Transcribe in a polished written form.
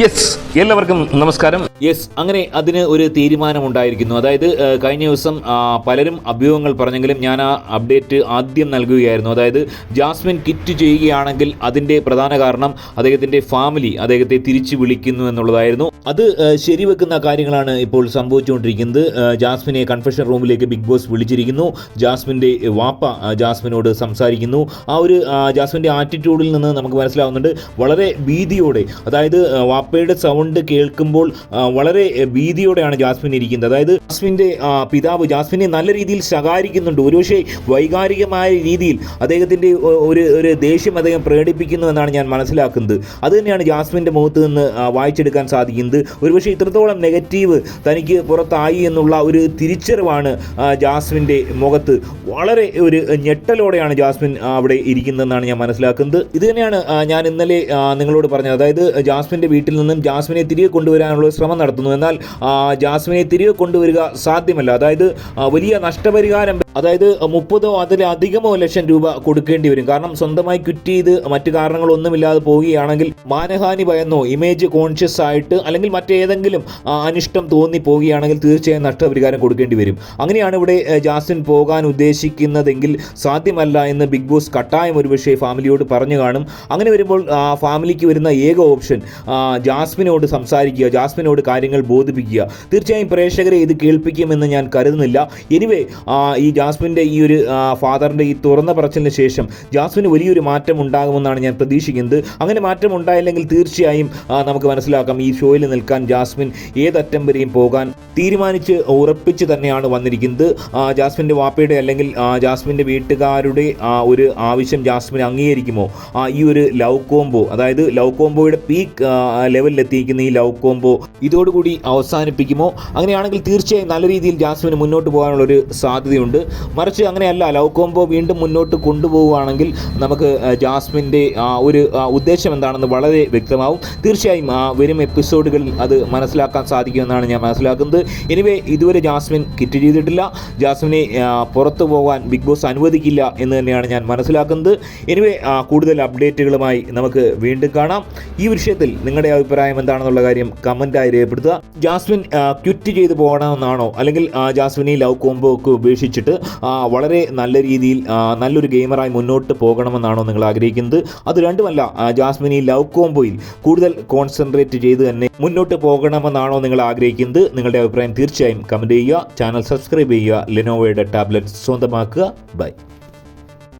Yes, എല്ലാവർക്കും നമസ്കാരം. Yes, അങ്ങനെ അതിന് ഒരു തീരുമാനമുണ്ടായിരിക്കുന്നു. അതായത് കഴിഞ്ഞ ദിവസം പലരും അഭ്യൂഹങ്ങൾ പറഞ്ഞെങ്കിലും ഞാൻ ആ അപ്ഡേറ്റ് ആദ്യം നൽകുകയായിരുന്നു. അതായത് ജാസ്മിൻ കിറ്റ് ചെയ്യുകയാണെങ്കിൽ അതിൻ്റെ പ്രധാന കാരണം അദ്ദേഹത്തിൻ്റെ ഫാമിലി അദ്ദേഹത്തെ തിരിച്ചു വിളിക്കുന്നു എന്നുള്ളതായിരുന്നു. അത് ശരിവെക്കുന്ന കാര്യങ്ങളാണ് ഇപ്പോൾ സംഭവിച്ചുകൊണ്ടിരിക്കുന്നത്. ജാസ്മിനെ കൺഫെഷൻ റൂമിലേക്ക് ബിഗ് ബോസ് വിളിച്ചിരിക്കുന്നു. ജാസ്മിൻ്റെ വാപ്പ ജാസ്മിനോട് സംസാരിക്കുന്നു. ആ ഒരു ജാസ്മിൻ്റെ ആറ്റിറ്റ്യൂഡിൽ നിന്ന് നമുക്ക് മനസ്സിലാവുന്നുണ്ട് വളരെ ഭീതിയോടെ, അതായത് വാപ്പയുടെ സൗണ്ട് കേൾക്കുമ്പോൾ വളരെ ഭീതിയോടെയാണ് ജാസ്മിൻ ഇരിക്കുന്നത്. അതായത് ജാസ്മിൻ്റെ പിതാവ് ജാസ്മിനെ നല്ല രീതിയിൽ ശകാരിക്കുന്നുണ്ട്. ഒരുപക്ഷെ വൈകാരികമായ രീതിയിൽ അദ്ദേഹത്തിൻ്റെ ഒരു ദേഷ്യം അദ്ദേഹം പ്രകടിപ്പിക്കുന്നു എന്നാണ് ഞാൻ മനസ്സിലാക്കുന്നത്. അതുതന്നെയാണ് ജാസ്മിൻ്റെ മുഖത്ത് നിന്ന് വായിച്ചെടുക്കാൻ സാധിക്കുന്നത്. ഒരുപക്ഷെ ഇത്രത്തോളം നെഗറ്റീവ് തനിക്ക് പുറത്തായി എന്നുള്ള ഒരു തിരിച്ചറിവാണ് ജാസ്മിൻ്റെ മുഖത്ത്. വളരെ ഒരു ഞെട്ടലോടെയാണ് ജാസ്മിൻ അവിടെ ഇരിക്കുന്നതെന്നാണ് ഞാൻ മനസ്സിലാക്കുന്നത്. ഇത് തന്നെയാണ് ഞാൻ ഇന്നലെ നിങ്ങളോട് പറഞ്ഞത്. അതായത് ജാസ്മിൻ്റെ വീട്ടിൽ നിന്നും ജാസ്മിനെ തിരികെ കൊണ്ടുവരാനുള്ള ശ്രമം നടത്തുന്നു. എന്നാൽ ജാസ്മിനെ തിരികെ കൊണ്ടുവരിക സാധ്യമല്ല. അതായത് വലിയ നഷ്ടപരിഹാരം, അതായത് 30 അതിലധികമോ ലക്ഷം രൂപ കൊടുക്കേണ്ടി വരും. കാരണം സ്വന്തമായി ക്വിറ്റ് ചെയ്ത് മറ്റു കാരണങ്ങളൊന്നുമില്ലാതെ പോവുകയാണെങ്കിൽ മാനഹാനി ഭയന്നോ ഇമേജ് കോൺഷ്യസ് ആയിട്ട് അല്ലെങ്കിൽ മറ്റേതെങ്കിലും അനിഷ്ടം തോന്നി പോവുകയാണെങ്കിൽ തീർച്ചയായും നഷ്ടപരിഹാരം കൊടുക്കേണ്ടി വരും. അങ്ങനെയാണ് ഇവിടെ ജാസ്മിൻ പോകാൻ ഉദ്ദേശിക്കുന്നതെങ്കിൽ സാധ്യമല്ല എന്ന് ബിഗ് ബോസ് കട്ടായം ഒരുപക്ഷെ ഫാമിലിയോട് പറഞ്ഞു കാണും. അങ്ങനെ വരുമ്പോൾ ഫാമിലിക്ക് വരുന്ന ഏക ഓപ്ഷൻ ജാസ്മിനോട് സംസാരിക്കുക, ജാസ്മിനോട് കാര്യങ്ങൾ ബോധിപ്പിക്കുക. തീർച്ചയായും പ്രേക്ഷകരെ ഇത് കേൾപ്പിക്കുമെന്ന് ഞാൻ കരുതുന്നില്ല. എനിവേ ഈ ജാസ്മിൻ്റെ ഈ ഒരു ഫാദറിൻ്റെ ഈ തുറന്ന പറച്ചിലിന് ശേഷം ജാസ്മിന് വലിയൊരു മാറ്റം ഉണ്ടാകുമെന്നാണ് ഞാൻ പ്രതീക്ഷിക്കുന്നത്. അങ്ങനെ മാറ്റം ഉണ്ടായില്ലെങ്കിൽ തീർച്ചയായും നമുക്ക് മനസ്സിലാക്കാം ഈ ഷോയിൽ നിൽക്കാൻ ജാസ്മിൻ ഏതറ്റം വരെയും പോകാൻ തീരുമാനിച്ച് ഉറപ്പിച്ച് തന്നെയാണ് വന്നിരിക്കുന്നത്. ജാസ്മിൻ്റെ വാപ്പയുടെ അല്ലെങ്കിൽ ജാസ്മിൻ്റെ വീട്ടുകാരുടെ ഒരു ആവശ്യം ജാസ്മിൻ അംഗീകരിക്കുമോ? ഈ ഒരു ലവ് കോംബോ, അതായത് ലവ് കോംബോയുടെ പീക്ക് ലെവലിലെത്തിയിരിക്കുന്ന ഈ ലവ് കോംബോ ഇതോടുകൂടി അവസാനിപ്പിക്കുമോ? അങ്ങനെയാണെങ്കിൽ തീർച്ചയായും നല്ല രീതിയിൽ ജാസ്മിന് മുന്നോട്ട് പോകാനുള്ളൊരു സാധ്യതയുണ്ട്. മറിച്ച് അങ്ങനെയല്ല, ലവ് കോംബോ വീണ്ടും മുന്നോട്ട് കൊണ്ടുപോവുകയാണെങ്കിൽ നമുക്ക് ജാസ്മിൻ്റെ ഒരു ഉദ്ദേശം എന്താണെന്ന് വളരെ വ്യക്തമാവും. തീർച്ചയായും വരും എപ്പിസോഡുകളിൽ അത് മനസ്സിലാക്കാൻ സാധിക്കുമെന്നാണ് ഞാൻ മനസ്സിലാക്കുന്നത്. എനിവേ ഇതുവരെ ജാസ്മിൻ കിറ്റ് ചെയ്തിട്ടില്ല. ജാസ്മിനെ പുറത്തു പോകാൻ ബിഗ് ബോസ് അനുവദിക്കില്ല എന്ന് തന്നെയാണ് ഞാൻ മനസ്സിലാക്കുന്നത്. എനിവേ കൂടുതൽ അപ്ഡേറ്റുകളുമായി നമുക്ക് വീണ്ടും കാണാം. ഈ വിഷയത്തിൽ നിങ്ങളുടെ അഭിപ്രായം എന്താണെന്നുള്ള കാര്യം കമൻറ്റായി രേഖപ്പെടുത്തുക. ജാസ്മിൻ ക്വിറ്റ് ചെയ്ത് പോകണമെന്നാണോ, അല്ലെങ്കിൽ ജാസ്മിൻ ഈ ലവ് കോംബോ ഒക്കെ ഉപേക്ഷിച്ചിട്ട് വളരെ നല്ല രീതിയിൽ നല്ലൊരു ഗെയിമറായി മുന്നോട്ട് പോകണമെന്നാണോ നിങ്ങൾ ആഗ്രഹിക്കുന്നത്? അത് രണ്ടുമല്ല, ജാസ്മിൻ ഈ ലവ് കോംബോയിൽ കൂടുതൽ കോൺസെൻട്രേറ്റ് ചെയ്ത് തന്നെ മുന്നോട്ട് പോകണമെന്നാണോ നിങ്ങൾ ആഗ്രഹിക്കുന്നത്? നിങ്ങളുടെ അഭിപ്രായം തീർച്ചയായും കമൻറ്റ് ചെയ്യുക. ചാനൽ സബ്സ്ക്രൈബ് ചെയ്യുക. ലെനോവോയുടെ ടാബ്ലറ്റ് സ്വന്തമാക്കുക. ബൈ.